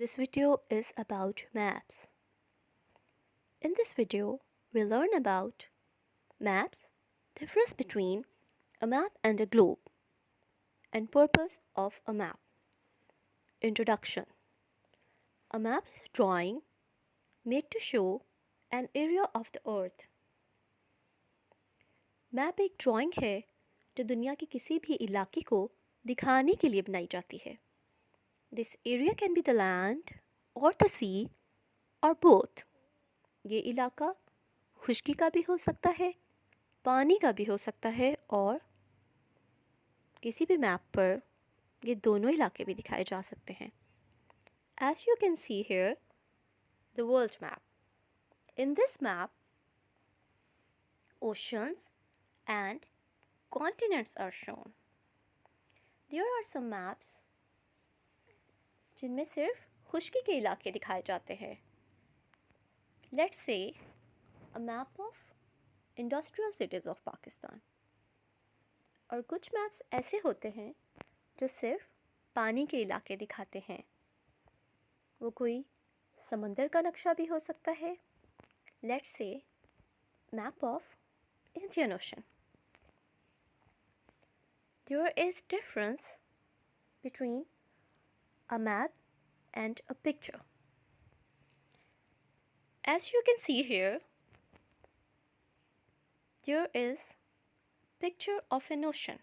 This video is about maps. In this video, we'll learn about maps, difference between a map and a globe, and purpose of a map. Introduction. A map is a drawing made to show an area of the earth. Map एक drawing है जो दुनिया के किसी भी इलाके को दिखाने के लिए बनाई जाती है. This area can be the land or the sea or both. ये इलाका खुश्की का भी हो सकता है, पानी का भी हो सकता है और किसी भी मैप पर ये दोनों इलाके भी दिखाए जा सकते हैं. As you can see here, the world map. In this map, oceans and continents are shown. There are some maps जिनमें सिर्फ खुश्की के इलाके दिखाए जाते हैं. Let's say a map of industrial cities of Pakistan. और कुछ मैप्स ऐसे होते हैं जो सिर्फ पानी के इलाके दिखाते हैं. वो कोई समंदर का नक्शा भी हो सकता है. Let's say map of Indian Ocean. There is difference between a map and a picture. As you can see here, there is picture of an ocean.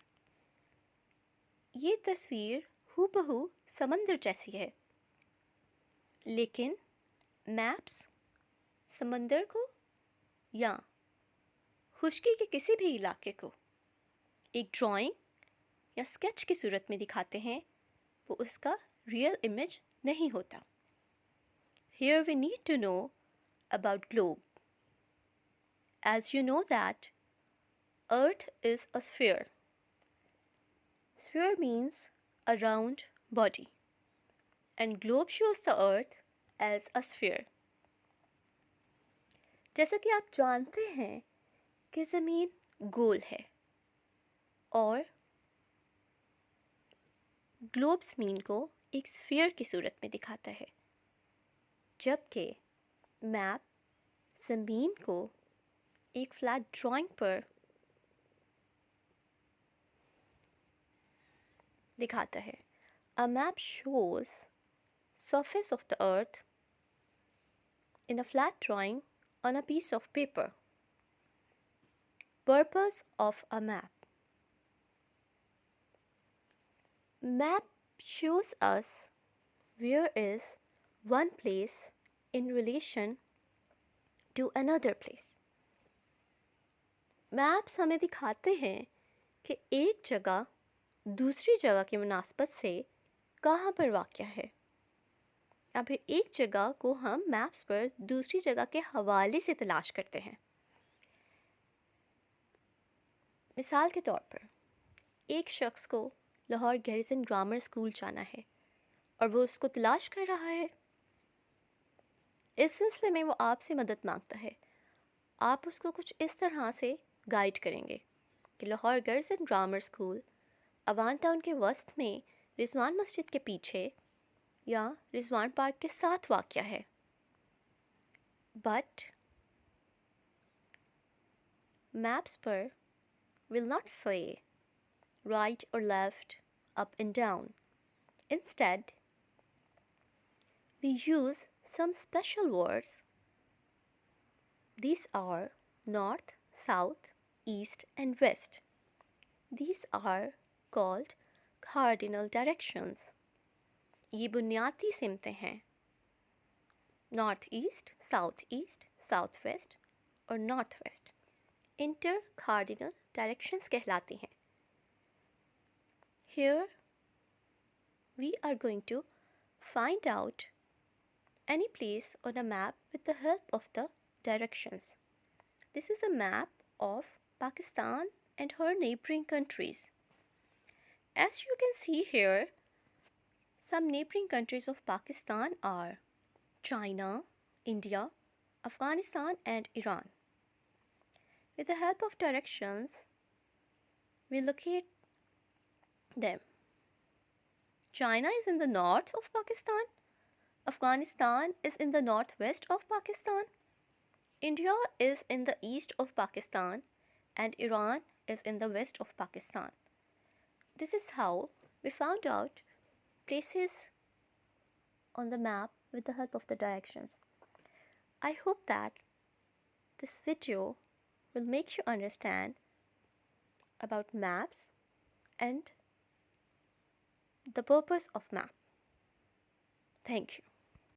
ये तस्वीर हूबहू समंदर जैसी है, लेकिन मैप्स समंदर को या खुश्की के किसी भी इलाके को एक ड्राइंग या स्केच की सूरत में दिखाते हैं. वो उसका रियल इमेज नहीं होता. Here we need to know about globe. As you know that Earth is a sphere. Sphere means a round body, and globe shows the Earth as a sphere. जैसा कि आप जानते हैं कि ज़मीन गोल है और ग्लोब ज़मीन को एक स्फीयर की सूरत में दिखाता है, जबकि मैप ज़मीन को एक फ्लैट ड्राइंग पर दिखाता है. A map shows surface of the earth in a flat drawing on a piece of paper. Purpose of a map. Map shows us where is one place in relation to another place. Maps हमें दिखाते हैं कि एक जगह दूसरी जगह की मुनासबत से कहाँ पर वाक़या है, या फिर एक जगह को हम मैप्स पर दूसरी जगह के हवाले से तलाश करते हैं. मिसाल के तौर पर एक शख्स को लाहौर गैरिसन ग्रामर स्कूल जाना है और वो उसको तलाश कर रहा है. इस सिलसिले में वो आपसे मदद मांगता है. आप उसको कुछ इस तरह से गाइड करेंगे कि Lahore garrison grammar school Awan town के वस्त में रिजवान मस्जिद के पीछे या रिजवान पार्क के साथ वाक़या है. बट मैप्स पर will not say right or left, up and down. Instead, we use some special words. These are north, south, east and west. These are called cardinal directions. ये बुनियादी सिमतें हैं. नॉर्थ ईस्ट, साउथ वेस्ट और north west inter cardinal directions कहलाती हैं. Here we are going to find out any place on a map with the help of the directions. This is a map of Pakistan and her neighboring countries. As you can see here, some neighboring countries of Pakistan are China, India, Afghanistan and Iran. With the help of directions, we locate them. China is in the north of Pakistan, Afghanistan is in the northwest of Pakistan. India is in the east of Pakistan, and Iran is in the west of Pakistan. This is how we found out places on the map with the help of the directions. I hope that this video will make you understand about maps and the purpose of map. Thank you.